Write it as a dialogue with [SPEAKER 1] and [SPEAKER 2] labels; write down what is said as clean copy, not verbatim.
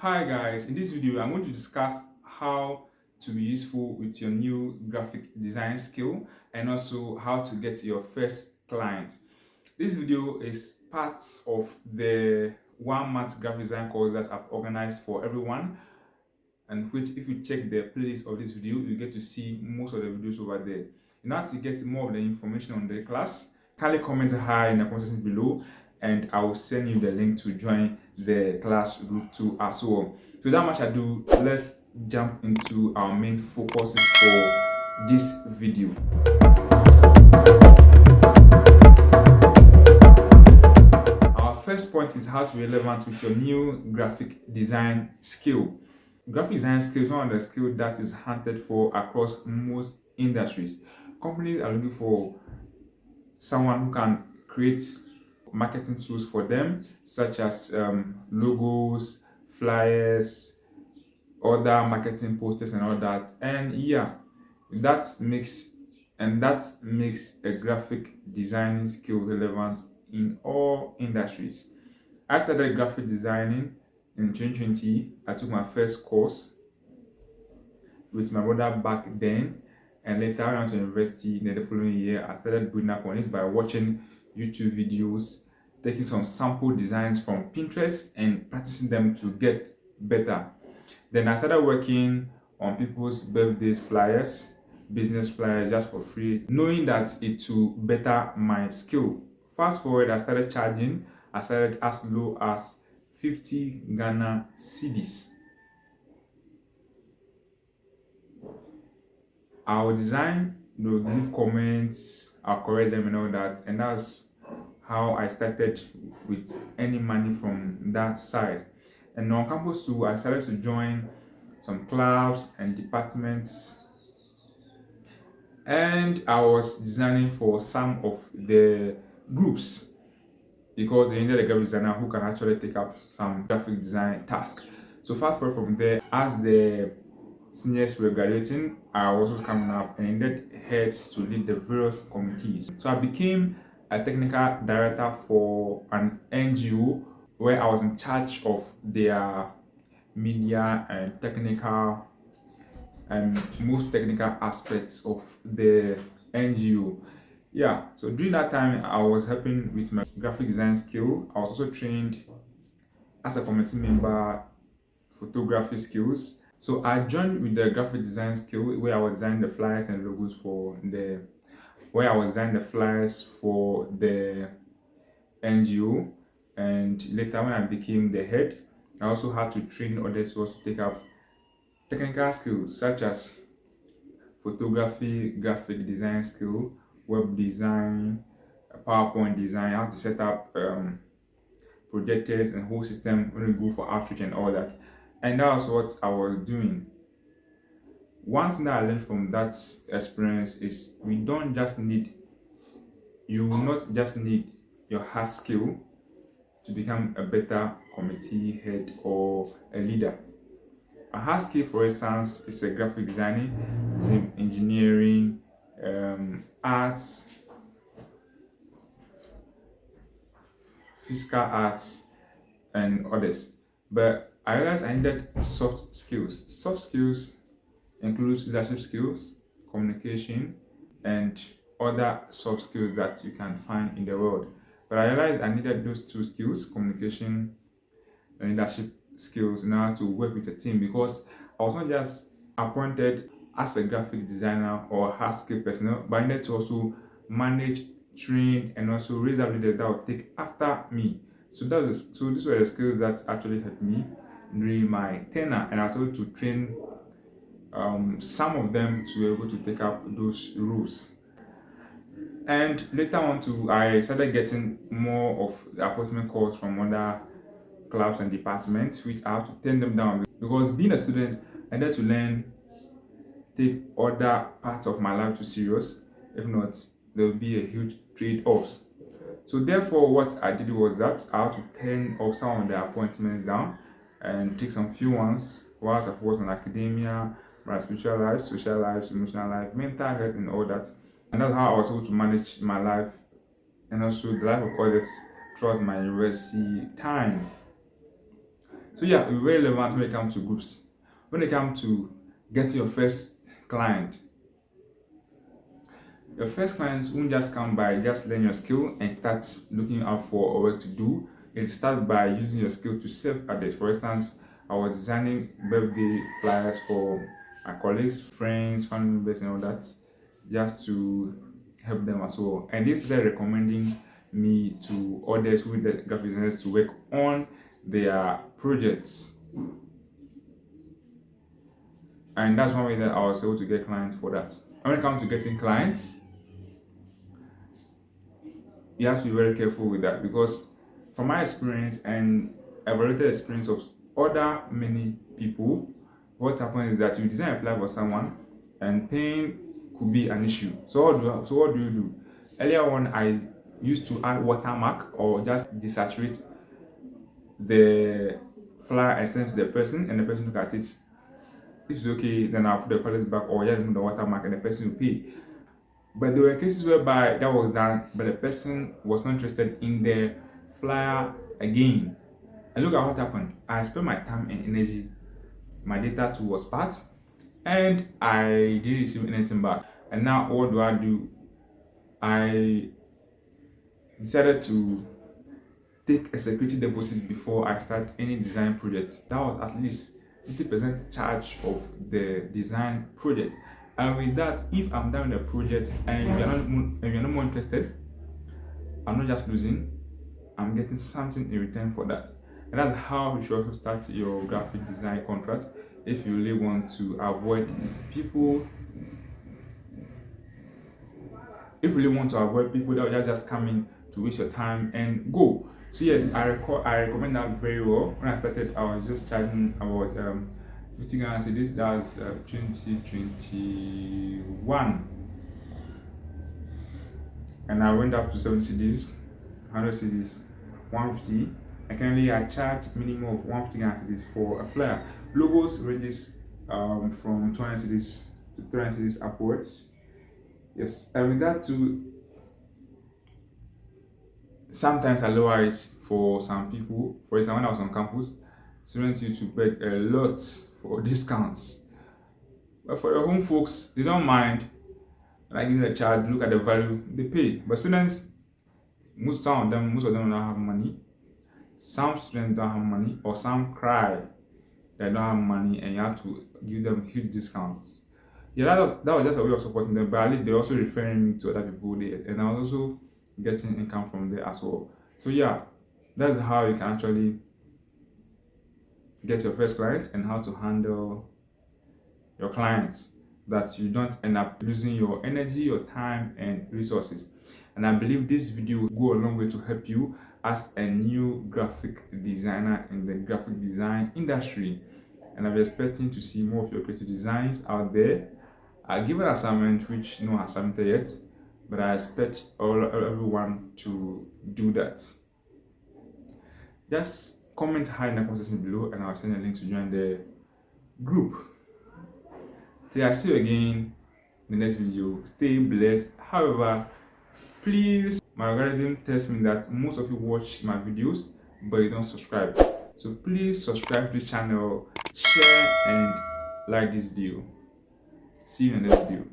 [SPEAKER 1] Hi guys, in this video I'm going to discuss how to be useful with your new graphic design skill and also how to get your first client. This video is part of the 1 month graphic design course that I've organized for everyone, and which, if you check the playlist of this video, you get to see most of the videos over there. In order to get more of the information on the class, kindly comment hi in the comment section below and I will send you the link to join the class group 2 as well. So without much ado, let's jump into our main focuses for this video. Our first point is how to be relevant with your new graphic design skill. Graphic design skill is one of the skills that is hunted for across most industries. Companies are looking for someone who can create marketing tools for them, such as logos, flyers, other marketing posters, and all that. And yeah, that makes a graphic designing skill relevant in all industries. I started graphic designing in 2020. I took my first course with my brother back then, and later I went to university. Then the following year, I started building up on it by watching YouTube videos, taking some sample designs from Pinterest and practicing them to get better. Then I started working on people's birthdays flyers, business flyers, just for free, knowing that it will better my skill. Fast forward, I started charging. I started as low as 50 Ghana cedis. I'll design, give comments, I'll correct them and all that, and that's how I started with any money from that side. And on campus too, I started to join some clubs and departments, and I was designing for some of the groups because they needed a graphic designer who can actually take up some graphic design task. So fast forward from there, as the seniors were graduating, I was also coming up and needed heads to lead the various committees. So I became a technical director for an NGO where I was in charge of their media and technical and most technical aspects of the NGO. Yeah, so during that time, I was helping with my graphic design skill. I was also trained as a committee member, photography skills. So I joined with the graphic design skill where I was designing the flyers and logos for the NGO, and later when I became the head, I also had to train others who also take up technical skills such as photography, graphic design skill, web design, PowerPoint design, how to set up projectors and whole system when we go for outreach and all that. And that was what I was doing. One thing that I learned from that experience is you will not just need your hard skill to become a better committee head or a leader. A hard skill, for instance, is a graphic designing, engineering, arts, physical arts, and others. But I realized I needed soft skills. Soft skills includes leadership skills, communication, and other soft skills that you can find in the world. But I realized I needed those two skills, communication and leadership skills, in order to work with a team, because I was not just appointed as a graphic designer or a hard skill personnel, but I needed to also manage, train, and also raise up leaders that would take after me. So these were the skills that actually helped me during my tenure, and also to train some of them to be able to take up those roles. And later on too, I started getting more of the appointment calls from other clubs and departments, which I have to turn them down because being a student, I had to learn, take other parts of my life too serious. If not, there will be a huge trade-offs. So therefore, what I did was that I had to turn off some of the appointments down and take some few ones whilst I focused on academia, my spiritual life, social life, emotional life, mental health, and all that. And that's how I was able to manage my life and also the life of others throughout my university time. So yeah, it's very relevant when it comes to groups. When it comes to getting your first client, your first clients won't just come by just learn your skill and start looking out for work to do. It starts by using your skill to serve others. For instance, I was designing birthday flyers for my colleagues, friends, family members, and all that, just to help them as well. And they started recommending me to others who the graphic designers to work on their projects. And that's one way that I was able to get clients for that. And when it comes to getting clients, you have to be very careful with that, because from my experience and evaluated experience of other many people, what happens is that you design a flyer for someone and paying could be an issue. So what do you do? Earlier on, I used to add watermark or just desaturate the flyer and send to the person, and the person look at it. If it's okay, then I'll put the colors back or just remove the watermark and the person will pay. But there were cases whereby that was done, but the person was not interested in the flyer again. And look at what happened. I spent my time and energy, my data was part, and I didn't receive anything back. And now what do? I decided to take a security deposit before I start any design project. That was at least 50% charge of the design project. And with that, if I'm done with the project and you're not more interested, I'm not just losing, I'm getting something in return for that. And that's how you should also start your graphic design contract if you really want to avoid people. If you really want to avoid people that will just come in to waste your time and go. So yes, I recommend that very well. When I started, I was just charging about 50 Ghana cedis. That was 2021, and I went up to 70 cedis, 100 cedis, 150. And currently, I charge minimum of 150 Ghana cedis for a flyer. Logos ranges from 200 cedis to 300 cedis upwards. Yes, and with that too, sometimes I lower it for some people. For example, when I was on campus, students used to beg a lot for discounts. But for the home folks, they don't mind. Like in the charge, look at the value they pay. But students, most of them don't have money. Some students don't have money, or some cry they don't have money, and you have to give them huge discounts. Yeah, that was just a way of supporting them, but at least they're also referring me to other people there, and I was also getting income from there as well. So yeah, that's how you can actually get your first client and how to handle your clients, that you don't end up losing your energy, your time, and resources. And I believe this video will go a long way to help you as a new graphic designer in the graphic design industry. And I'm expecting to see more of your creative designs out there. I give an assignment which no has submitted yet, but I expect everyone to do that. Just comment high in the comment section below, and I'll send a link to join the group. Till I see you again in the next video. Stay blessed. However, please, my algorithm tells me that most of you watch my videos, but you don't subscribe. So please subscribe to the channel, share, and like this video. See you in the next video.